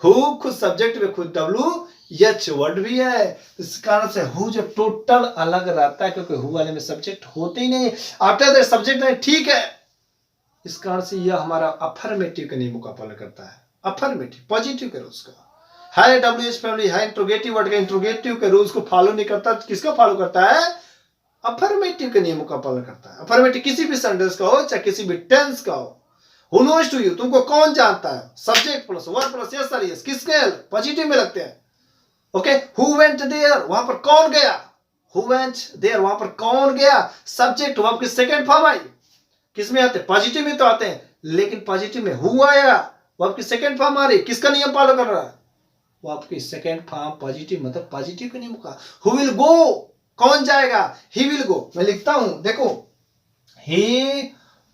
हु खुद सब्जेक्ट में खुद WH वर्ड भी है, इस कारण से हु जो टोटल अलग रहता है, क्योंकि हु वाले में सब्जेक्ट होते ही नहीं। आफ्टर द सब्जेक्ट नहीं, ठीक है, इस कारण से यह हमारा अफर्मेटिव के नियमों का पालन करता है। अफर्मेटिव पॉजिटिव के रूल्स का है। WH फैमिली है इंट्रोगेटिव वर्ड का, इंट्रोगेटिव के रूल्स को फॉलो नहीं करता, किसका फॉलो करता है? अफर्मेटिव के नियमों का पालन करता है। अफर्मेटिव किसी भी सेंटेंस का हो, चाहे किसी भी टेंस का हो। Who knows to you, तुमको कौन जानता है? Subject plus verb plus yes और यस, किसके पॉजिटिव में लगते हैं। ओके, who went there, वहां पर कौन गया? Who went there, वहां पर कौन गया? सब्जेक्ट वर्ब की सेकंड फॉर्म आई, किस में आते हैं? पॉजिटिव में तो आते हैं, लेकिन पॉजिटिव में हु आया, वो आपकी सेकंड फॉर्म आ रही, किसका नियम फॉलो कर रहा है? वो आपकी सेकंड फॉर्म पॉजिटिव, मतलब पॉजिटिव के नियम का। हु विल गो, कौन जाएगा? He will go. मैं लिखता हूं, देखो, ही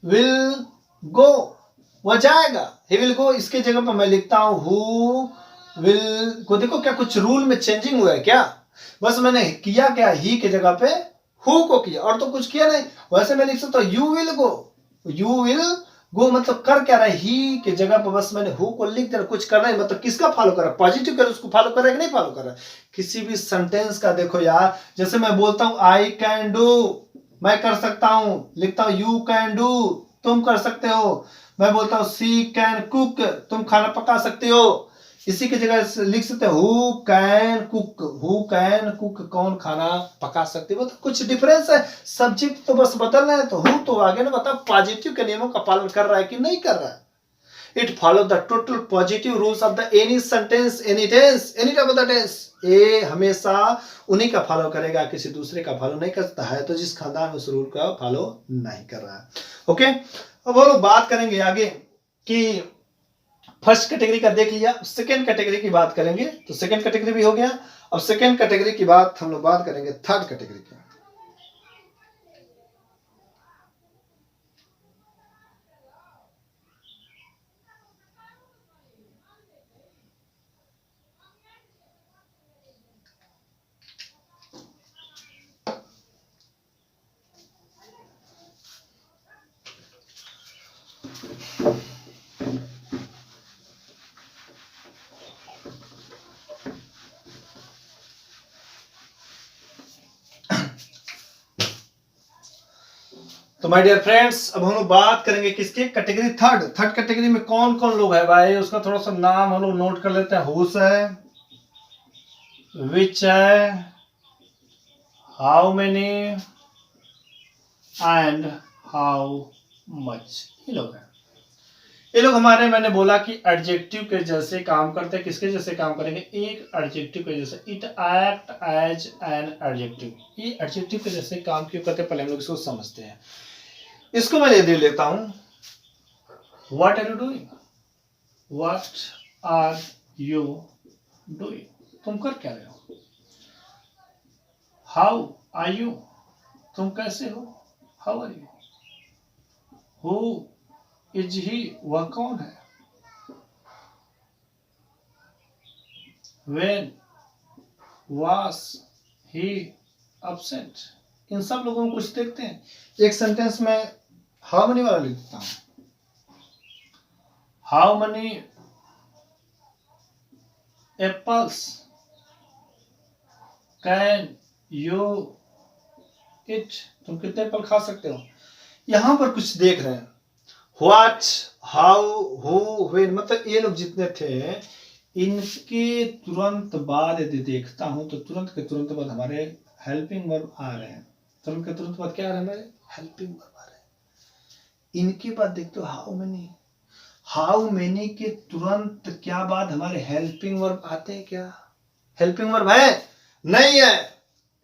विल गो, वह जाएगा, ही विल गो। इसके जगह पर मैं लिखता हूं हु विल गो। देखो क्या कुछ रूल में चेंजिंग हुआ है क्या? बस मैंने किया क्या, ही के जगह पे हु को किया, और तो कुछ किया नहीं। वैसे मैं लिख सकता हूं you will go, you will go मतलब कर क्या रहा है? ही के जगह पर बस मैंने हु को लिख दिया, कुछ करना है। मतलब किसका फॉलो कर रहा है? पॉजिटिव कर उसको फॉलो कर रहा है कि नहीं फॉलो कर रहा है? किसी भी सेंटेंस का देखो यार, जैसे मैं बोलता हूं आई कैन डू, मैं कर सकता हूं, लिखता हूं यू कैन डू, तुम कर सकते हो। मैं बोलता हूं सी कैन कुक, तुम खाना पका सकते हो। इसी की जगह लिख सकते हो who can cook, who can cook, कौन खाना पका सकते हो। तो कुछ डिफरेंस है, सब्जेक्ट तो बस बदल रहा है। तो हु तो आगे ना बता पॉजिटिव के नियमों का पालन कर रहा है कि नहीं कर रहा है। It follow the total positive rules of the any sentence, any tense, any type of the tense. ये हमेशा उन्हीं का फॉलो करेगा, किसी दूसरे का फॉलो नहीं करता है। तो जिस खानदान में उस रूल का फॉलो नहीं कर रहा है। ओके, अब हम लोग बात करेंगे आगे कि फर्स्ट कैटेगरी का देख लिया, सेकेंड कैटेगरी की बात करेंगे। तो सेकेंड कैटेगरी भी हो गया। अब सेकेंड कैटेगरी की बात हम लोग बात करेंगे थर्ड कैटेगरी की। तो माय डियर फ्रेंड्स, अब हम लोग बात करेंगे किसकी? Category third. थर्ड कैटेगरी में कौन कौन लोग है भाई, उसका थोड़ा सा नाम हम लोग नोट कर लेते हैं। हुस है, विच है, how many and how much, ये लोग हैं। ये लोग हमारे, मैंने बोला कि एडजेक्टिव के जैसे काम करते हैं। किसके जैसे काम करेंगे? एक एडजेक्टिव के जैसे। It act as an adjective. ये एडजेक्टिव के जैसे काम क्यों करते हैं, पहले हम लोग इसको समझते हैं। इसको मैं दे लेता हूं, what are you doing, what are you doing, तुम कर क्या रहे हो। हाउ आर यू, तुम कैसे हो, how are you. Who is he, वह कौन है। When was he absent, इन सब लोगों को कुछ देखते हैं। एक सेंटेंस में हाउ मेनी वाला लिख देता हूं, how many apples can you it, तुम कितने एप्पल खा सकते हो। यहां पर कुछ देख रहे हैं, व्हाट, हाउ, हु, व्हेन, मतलब ये लोग जितने थे इनके तुरंत बाद यदि देखता हूं तो तुरंत के तुरंत बाद हमारे हेल्पिंग वर्ब आ रहे हैं। तुरंत के तुरंत बाद क्या आ रहे हैं, हमारे हेल्पिंग वर्ब आ रहे हैं। इनके बाद देखते हो हाउ मेनी के तुरंत क्या बाद हमारे हेल्पिंग वर्ब आते हैं क्या, हेल्पिंग वर्ब है नहीं है।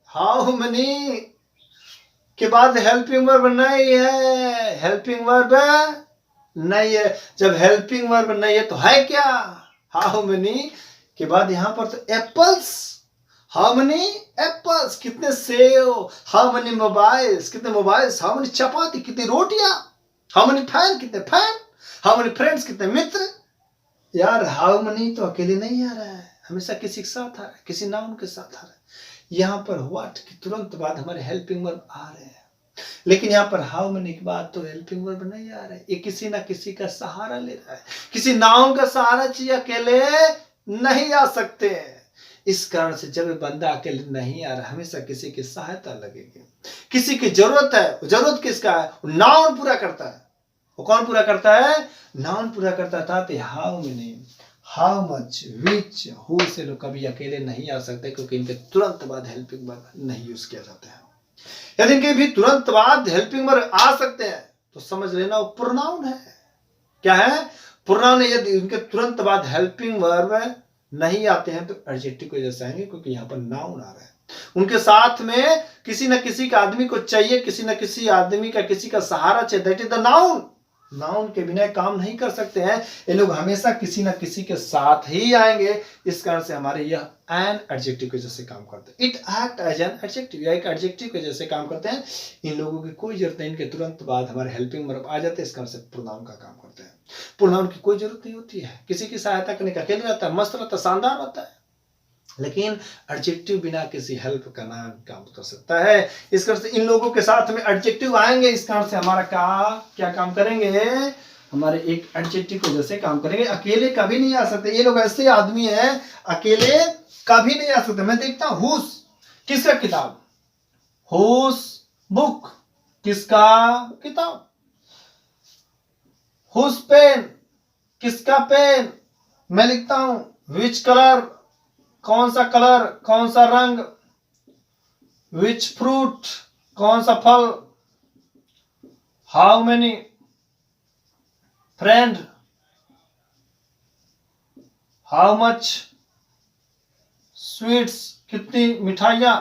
हाउ मेनी के बाद हेल्पिंग वर्ब नहीं है, हेल्पिंग वर्ब नहीं है। जब हेल्पिंग वर्ब नहीं है तो है क्या, हाउ मेनी के बाद यहां पर तो एप्पल्स, हाउ मेनी एप्पल्स, कितने सेव, हाउ मेनी मोबाइल्स, कितने मोबाइल्स, हाउ मेनी चपाती, कितनी रोटियां, हाउ मेनी फैन, कितने फैन, हाउ मेनी फ्रेंड्स, कितने मित्र। यार हाउ मेनी तो अकेले नहीं आ रहा है, हमेशा किसी के साथ आ रहा है, किसी नाउन के साथ आ रहा है। यहां पर व्हाट के तुरंत बाद हमारे हेल्पिंग वर्ब आ रहे हैं, लेकिन यहाँ पर हाउ मेनी के बाद तो हेल्पिंग वर्ब नहीं आ रहा है। ये किसी ना किसी का सहारा ले रहा है, किसी नाउन का सहारा चाहिए, अकेले नहीं आ सकते। इस कारण से जब बंदा अकेले नहीं आ रहा, हमेशा किसी की सहायता लगेगी, किसी की जरूरत है। जरूरत किसका है, नाउन पूरा करता है। वो कौन पूरा करता है, नाउन पूरा करता था। तो how many, how much, which, who से लोग कभी अकेले नहीं आ सकते, क्योंकि इनके तुरंत बाद हेल्पिंग वर्ब नहीं यूज किया जाता है। यदि इनके भी तुरंत बाद हेल्पिंग वर्ब आ सकते हैं तो समझ लेना वो प्रोनाउन है। क्या है, प्रोनाउन है। यदि इनके तुरंत बाद हेल्पिंग वर्ब नहीं आते हैं तो एडजेक्टिव की वजह से आएंगे, क्योंकि यहाँ पर नाउन आ रहा है। उनके साथ में किसी न किसी का आदमी को चाहिए, किसी न किसी आदमी का किसी का सहारा चाहिए, that is the noun. Noun के बिना काम नहीं कर सकते हैं ये लोग, हमेशा किसी न किसी के साथ ही आएंगे। इस कारण से हमारे यह एन एडजेक्टिव के जैसे काम करते हैं। It act as an adjective, या एक एडजेक्टिव के जैसे काम करते हैं। इन लोगों की कोई जरूरत नहीं, इनके तुरंत बाद हमारे हेल्पिंग वर्ब आ जाते हैं। इस कारण से प्रोनाउन का काम करते हैं। प्रोनाउन की कोई जरूरत नहीं होती है, किसी की सहायता करने का, अकेले रहता है, मस्त रहता है, शानदार रहता है। लेकिन एडजेक्टिव बिना किसी हेल्प का नाम काम कर सकता है। इस कारण से इन लोगों के साथ में एडजेक्टिव आएंगे। इस कारण से हमारा क्या काम करेंगे, हमारे एक एडजेक्टिव को जैसे काम करेंगे। अकेले कभी नहीं आ सकते ये लोग, ऐसे आदमी हैं अकेले कभी नहीं आ सकते। मैं देखता हूं हुस, किसका किताब, हुस बुक, किसका किताब, हुस पेन, किसका पेन। मैं लिखता हूं विच कलर, कौन सा कलर, कौन सा रंग, विच फ्रूट, कौन सा फल, how many friend, how much sweets, कितनी मिठाइयां।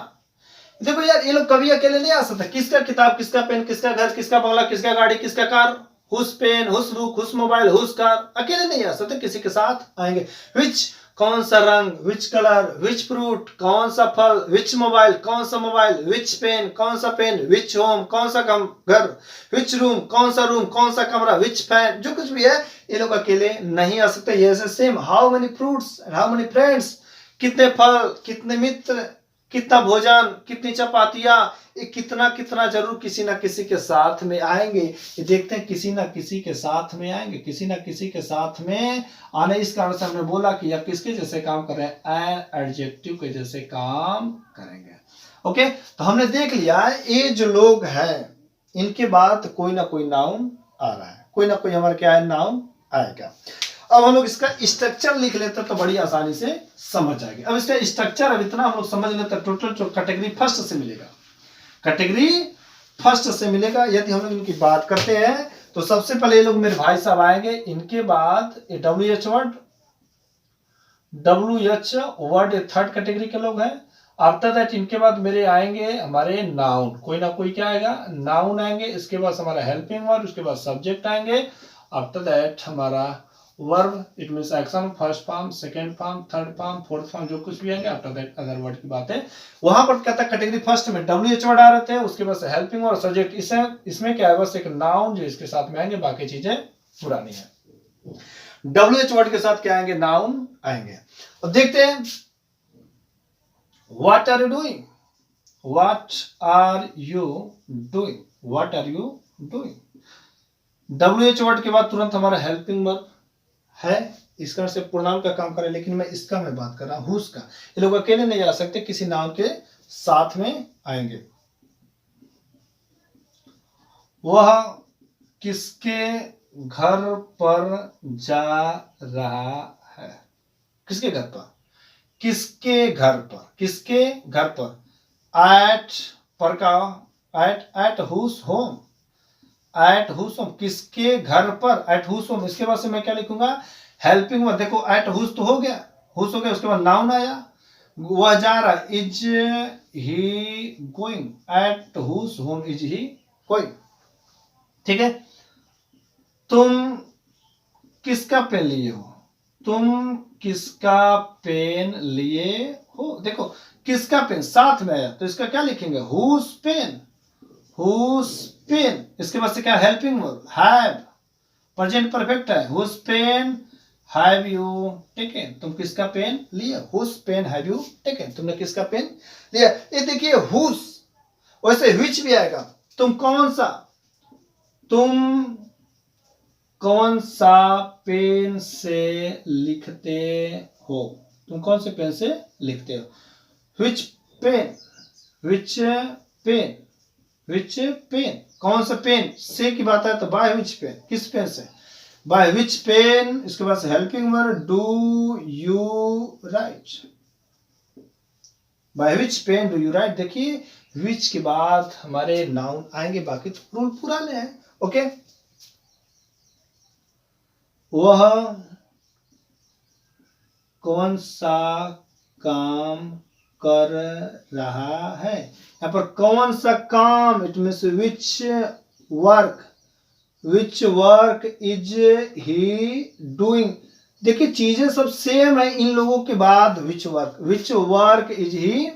देखो यार ये लोग कभी अकेले नहीं आ सकते। किसका किताब, किसका पेन, किसका घर, किसका बंगला, किसका गाड़ी, किसका car, whose pen, whose book, whose mobile, whose car, अकेले नहीं आ सकते, किसी के साथ आएंगे। विच, कौन सा रंग, विच कलर, विच फ्रूट, कौन सा फल, विच मोबाइल, कौन सा मोबाइल, विच पेन, कौन सा पेन, विच होम, कौन सा घर, विच रूम, कौन सा रूम, कौन सा कमरा, विच फैन, जो कुछ भी है ये लोग अकेले नहीं आ सकते। ये same, how many fruits, how many friends, कितने फल, कितने मित्र, कितना भोजन, कितनी चपातियां, कितना कितना जरूर किसी ना किसी के साथ में आएंगे। ये देखते हैं किसी ना किसी के साथ में आएंगे, किसी ना किसी के साथ में आने। इस कारण से हमने बोला कि यह किसके जैसे काम कर रहे हैं, एन एडजेक्टिव के जैसे काम करेंगे। ओके, तो हमने देख लिया ये जो लोग हैं इनके बाद कोई ना कोई नाउन आ रहा है, कोई ना कोई हमारा क्या है, नाउन आएगा। अब हम लोग इसका स्ट्रक्चर लिख लेते तो बड़ी आसानी से समझ जाएगी। अब इसका स्ट्रक्चर अब इतना हम लोग समझ लेते, टोटल जो कैटेगरी फर्स्ट से मिलेगा, कैटेगरी फर्स्ट से मिलेगा। यदि हम लोग इनकी बात करते हैं तो सबसे पहले ये लोग मेरे भाई साहब आएंगे। इनके बाद WH वर्ड, WH वर्ड ये थर्ड कैटेगरी के लोग हैं। आफ्टर दैट इनके बाद मेरे आएंगे हमारे नाउन, कोई ना कोई क्या आएगा, नाउन आएंगे। इसके बाद हमारा हेल्पिंग वर्ड, उसके बाद सब्जेक्ट आएंगे। आफ्टर दैट हमारा verb, it means action, first form, second form, third form, fourth form, जो कुछ भी आएंगे। आफ्टर दैट अदर वर्ड की बात है। वहां पर कहता है कैटेगरी फर्स्ट में WH वर्ड आ रहे थे, उसके बाद हेल्पिंग और सब्जेक्ट। इसमें क्या है, बस एक नाउन जो इसके साथ में आएंगे, बाकी चीजें पुरानी है। WH वर्ड के साथ क्या आएंगे, नाउन आएंगे। और देखते हैं what are you doing, what are you doing, what are you doing. WH word के बाद तुरंत हमारा हेल्पिंग वर्ब, है, इस कारण से पूर्णांक का काम करे, लेकिन मैं बात कर रहा हूं हुज का। ये लोग अकेले नहीं आ सकते, किसी नाउन के साथ में आएंगे। वह किसके घर पर जा रहा है? किसके घर पर? किसके घर पर? किसके घर पर? एट पर का at whose home, at whose home, किसके घर पर, एट हुज होम। इसके बाद से मैं क्या लिखूंगा? Helping verb. देखो एट हुज तो हो गया, हुज हो गया, उसके बाद नाउन आया, वह जा रहा, is he going, at whose home is he going. ठीक है। तुम किसका पेन लिए हो? तुम किसका पेन लिए हो? देखो किसका पेन साथ में आया, तो इसका क्या लिखेंगे? Whose pen, whose pen. इसके बाद से क्या? Helping verb, have, present perfect है, whose pen have you taken. तुम किसका पेन लिए? Whose pen have you taken. तुमने किसका पेन लिया? ये देखिए हुज, वैसे व्हिच भी आएगा। तुम कौन सा, तुम कौन सा पेन से लिखते हो? तुम कौन से पेन से लिखते हो? Which pen, which pen, which pen, कौन सा पेन से की बात है तो by which pen, किस पेन से? by which pen। इसके बाद से helping verb, do you write, by which pen do you write। देखिए which के बाद हमारे नाउन आएंगे, बाकी तो रूल पुराने हैं। ओके। वह कौन सा काम कर रहा है? यहाँ पर कौन सा काम, it means which work, which work is he doing. देखिए चीजें सब सेम है इन लोगों के बाद, which work is he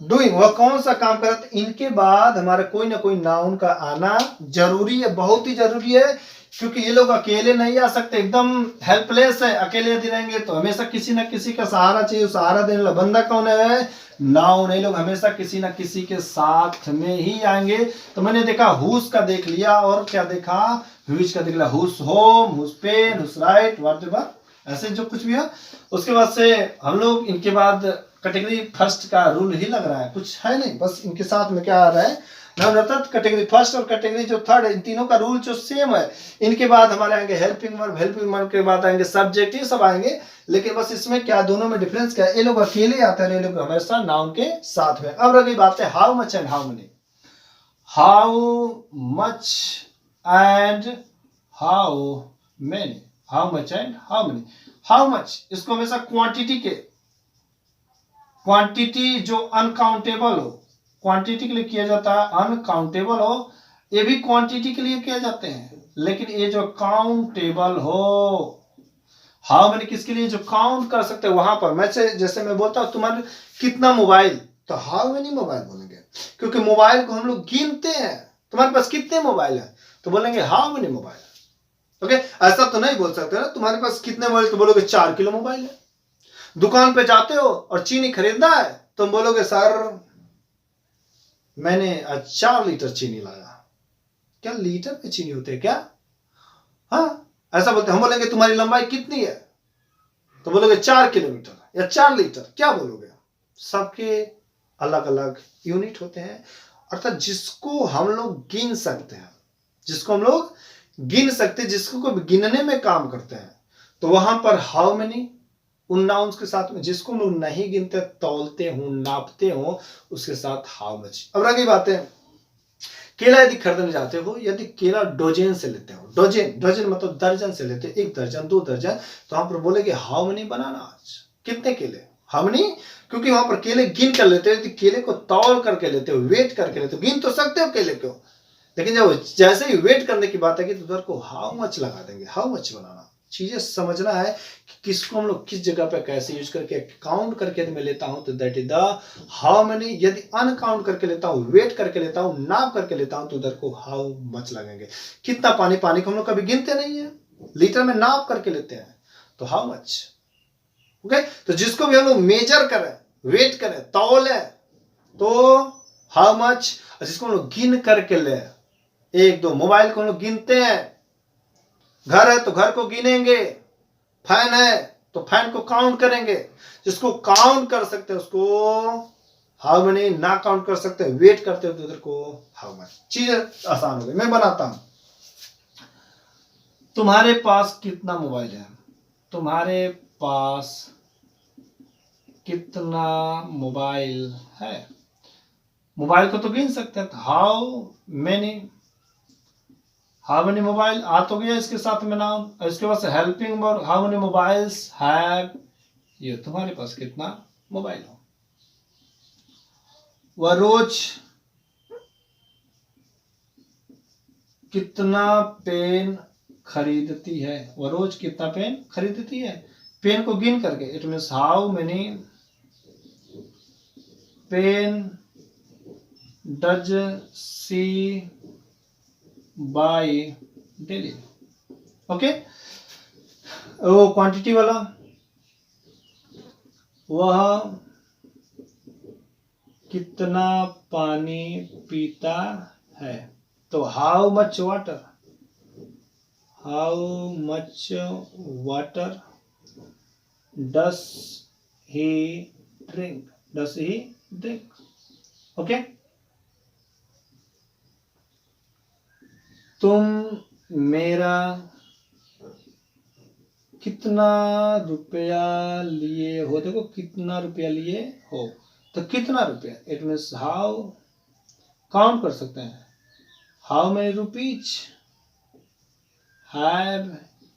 doing, वह कौन सा काम कर रहा है। इनके बाद हमारा कोई ना कोई नाउन का आना जरूरी है, बहुत ही जरूरी है, क्योंकि ये लोग अकेले नहीं आ सकते, एकदम हेल्पलेस है। अकेले यदि रहेंगे तो हमेशा किसी ना किसी का सहारा चाहिए, सहारा देने वाला बंदा कौन है? नाउन। ये लोग हमेशा किसी ना किसी के साथ में ही आएंगे। तो मैंने देखा हुज का देख लिया, और क्या देखा? व्हिच का देख लिया, whose home, whose pen, whose right, whatever, ऐसे जो कुछ भी है। उसके बाद से हम लोग इनके बाद कैटेगरी फर्स्ट का रूल ही लग रहा है, कुछ है नहीं, बस इनके साथ में क्या आ रहा है? कैटेगरी फर्स्ट और कैटेगरी जो थर्ड है, इन तीनों का रूल जो सेम है। इनके बाद हमारे आएंगे हेल्पिंग वर्ब, हेल्पिंग वर्ब के बाद आएंगे सब्जेक्ट, ये सब आएंगे। लेकिन बस इसमें क्या, दोनों में डिफरेंस क्या है? ये लोग अकेले आते हैं, ये लोग हमेशा नाउन के साथ में। अब रही बात है how much and how many. How much and how many, how much and how many. How much इसको हमेशा क्वांटिटी के, क्वांटिटी जो अनकाउंटेबल हो, क्वांटिटी के लिए किया जाता है, अनकाउंटेबल हो ये भी क्वांटिटी के लिए किया जाते हैं, लेकिन ये जो काउंटेबल हो, हाउ मेनी किसके लिए? जो काउंट कर सकते हैं वहां पर। मैं जैसे मैं बोलता हूं तुम्हारे कितना मोबाइल, तो हाउ मेनी मोबाइल बोलेंगे, क्योंकि मोबाइल को हम लोग गिनते हैं। तुम्हारे पास कितने मोबाइल है तो बोलेंगे हाउ मेनी मोबाइल। ओके, ऐसा तो नहीं बोल सकते ना तुम्हारे पास कितने मोबाइल, तो बोलोगे 4 किलो मोबाइल है। दुकान पे जाते हो और चीनी खरीदना है, तुम बोलोगे सर मैंने आज 4 लीटर चीनी लाया। क्या लीटर में चीनी होते है क्या? हाँ, ऐसा बोलते। हम बोलेंगे तुम्हारी लंबाई कितनी है, तो बोलोगे 4 किलोमीटर या 4 लीटर। क्या बोलोगे? सबके अलग अलग यूनिट होते हैं, अर्थात जिसको हम लोग गिन सकते हैं, जिसको हम लोग गिन सकते हैं, जिसको को गिनने में काम करते हैं, तो वहां पर हाउ मेनी उन नाउन्स के साथ में। जिसको हम लोग नहीं गिनते, तौलते हो, नापते हो, उसके साथ हाउ मच। अब रही बात है केला यदि खरीदने जाते हो, यदि केला डोजेन से लेते हो, डोजेन मतलब दर्जन से लेते हो, 1 दर्जन 2 दर्जन, तो वहां पर बोलेगे हाउ मेनी बनाना, आज कितने केले, हाउ मेनी, क्योंकि वहां पर केले गिन कर लेते हो। यदि केले को तौल करके लेते हो, वेट करके लेते हो, गिन तो सकते हो केले को, लेकिन जब जैसे ही वेट करने की बात है कि तो उधर को हाउ मच लगा देंगे, हाउ मच बनाना। चीजें समझना है कि किसको हम लोग किस जगह पे कैसे यूज करके, काउंट करके यदि मैं लेता हूं तो that is the how many. यदि अनकाउंट करके लेता हूं, वेट करके लेता हूं, नाप करके लेता हूं, तो उधर को हाउ मच लगेंगे। कितना पानी, पानी को हम लोग कभी गिनते नहीं है, लीटर में नाप करके लेते हैं, तो हाउ मच। ओके, तो जिसको भी हम लोग मेजर करें, वेट करें, तौले, तो हाउ मच। जिसको हम लोग गिन करके ले, 1 2, मोबाइल को हम लोग गिनते हैं, घर है तो घर को गिनेंगे, फैन है तो फैन को काउंट करेंगे, जिसको काउंट कर सकते हैं उसको हाउ मेनी, ना काउंट कर सकते वेट करते हो तो उधर को हाउ मच। चीजें आसान हो गई। मैं बनाता हूं, तुम्हारे पास कितना मोबाइल है, तुम्हारे पास कितना मोबाइल है। मोबाइल को तो गिन सकते हैं, हाउ मेनी मोबाइल आ तो गया इसके साथ में नाउन, इसके बाद helping verb how many mobiles have you, तुम्हारे पास कितना मोबाइल हो। वह रोज कितना पेन खरीदती है, वह रोज कितना पेन खरीदती है, पेन को गिन करके, it means how many pen does she buy daily. Okay, वो क्वांटिटी वाला, वह कितना पानी पीता है, तो how much water, how much water does he drink, does he drink. Okay, तुम मेरा कितना रुपया लिए हो, देखो कितना रुपया लिए हो, तो कितना रुपया, इट मीन्स हाउ, काउंट कर सकते हैं, how many rupees have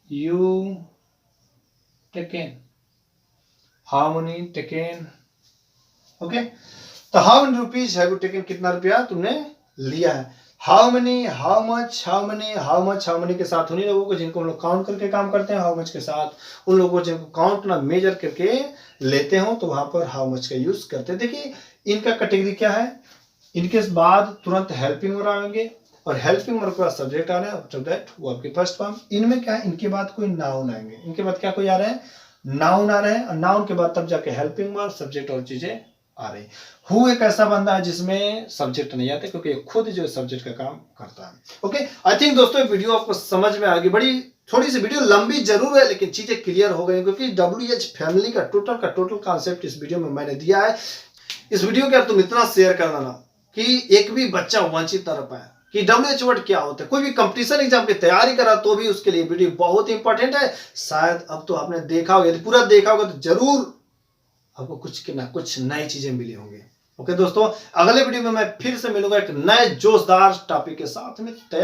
you taken, how many taken. Okay, तो how many rupees have you taken, कितना रुपया तुमने लिया है। How many, how much, how many, how much, how many के साथ उन्हीं लोगों को जिनको हम लोग काउंट करके काम करते हैं, हाउ मच के साथ उन लोगों को जिनको काउंट ना मेजर करके लेते हो तो वहां पर हाउ मच का यूज करते हैं। देखिए इनका कैटेगरी क्या है, इनके बाद तुरंत हेल्पिंग वर्ब आएंगे और हेल्पिंग वर्ब के बाद सब्जेक्ट आ रहा है, आफ्टर दैट वो आपकी फर्स्ट फॉर्म। इनमें क्या है, इनके बाद कोई नाउन आएंगे, इनके बाद क्या कोई आ रहा है, नाउन आ रहे हैं, और नाउन के बाद तब जाके हेल्पिंग वर्ब, सब्जेक्ट और चीजें आ रही। हु एक ऐसा बंदा है जिसमें सब्जेक्ट नहीं आते, क्योंकि खुद जो सब्जेक्ट का काम करता है। ओके, आई थिंक दोस्तों वीडियो आपको समझ में आ गई। बड़ी थोड़ी सी वीडियो लंबी जरूर है, लेकिन चीजें क्लियर हो गई, क्योंकि WH फैमिली का टोटल कॉन्सेप्ट इस वीडियो में मैंने दिया है। इस वीडियो के तुम इतना शेयर कर देना कि एक भी बच्चा वंचित न रह पाए कि WH वर्ड क्या होता है। कोई भी कंपटीशन एग्जाम की तैयारी करा तो भी उसके लिए वीडियो बहुत इंपॉर्टेंट है। शायद अब तो आपने देखा होगा, यदि पूरा देखा होगा तो जरूर आपको कुछ ना कुछ नई चीजें मिली होंगी। ओके दोस्तों, अगले वीडियो में मैं फिर से मिलूंगा एक नए जोशदार टॉपिक के साथ में।